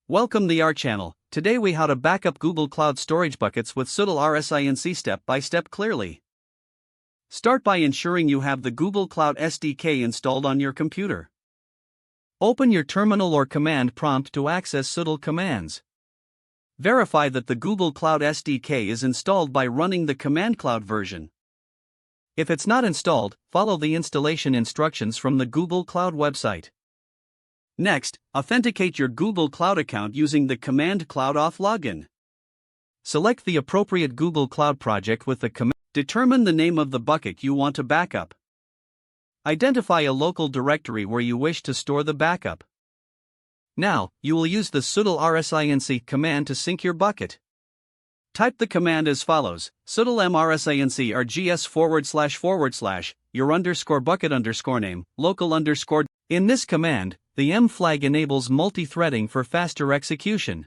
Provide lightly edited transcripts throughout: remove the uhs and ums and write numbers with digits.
Welcome to our channel. Today we how to backup Google Cloud storage buckets with gsutil rsync step by step clearly. Start by ensuring you have the Google Cloud SDK installed on your computer. Open your terminal or command prompt to access gsutil commands. Verify that the Google Cloud SDK is installed by running the command cloud version. If it's not installed, follow the installation instructions from the Google Cloud website. Next, authenticate your Google Cloud account using the Command Cloud Auth login. Select the appropriate Google Cloud project with the command. Determine the name of the bucket you want to backup. Identify a local directory where you wish to store the backup. Now, you will use the gsutil rsync command to sync your bucket. Type the command as follows: gsutil rsync rgs // your underscore bucket underscore name, local underscore. In this command, the M flag enables multi-threading for faster execution.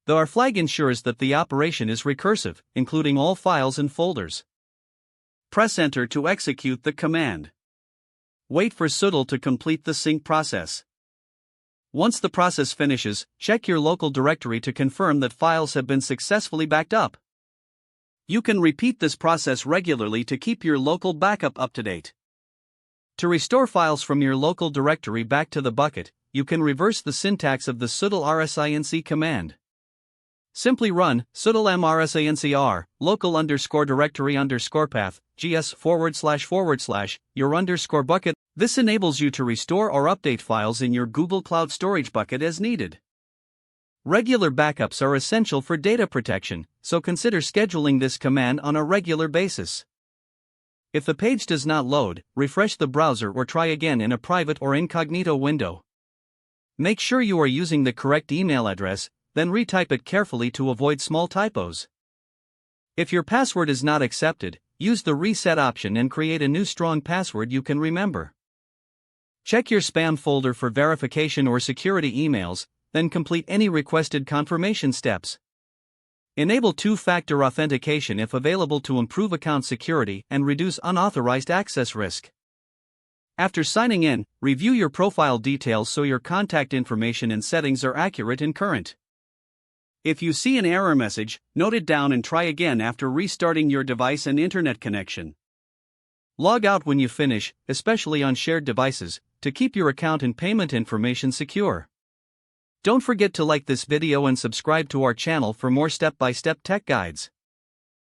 The R flag ensures that the operation is recursive, including all files and folders. Press Enter to execute the command. Wait for gsutil to complete the sync process. Once the process finishes, check your local directory to confirm that files have been successfully backed up. You can repeat this process regularly to keep your local backup up to date. To restore files from your local directory back to the bucket, you can reverse the syntax of the gsutil rsync command. Simply run gsutil rsync local underscore directory underscore path gs / your underscore bucket. This enables you to restore or update files in your Google Cloud storage bucket as needed. Regular backups are essential for data protection, so consider scheduling this command on a regular basis. If the page does not load, refresh the browser or try again in a private or incognito window. Make sure you are using the correct email address, then retype it carefully to avoid small typos. If your password is not accepted, use the reset option and create a new strong password you can remember. Check your spam folder for verification or security emails, then complete any requested confirmation steps. Enable two-factor authentication if available to improve account security and reduce unauthorized access risk. After signing in, review your profile details so your contact information and settings are accurate and current. If you see an error message, note it down and try again after restarting your device and internet connection. Log out when you finish, especially on shared devices, to keep your account and payment information secure. Don't forget to like this video and subscribe to our channel for more step-by-step tech guides.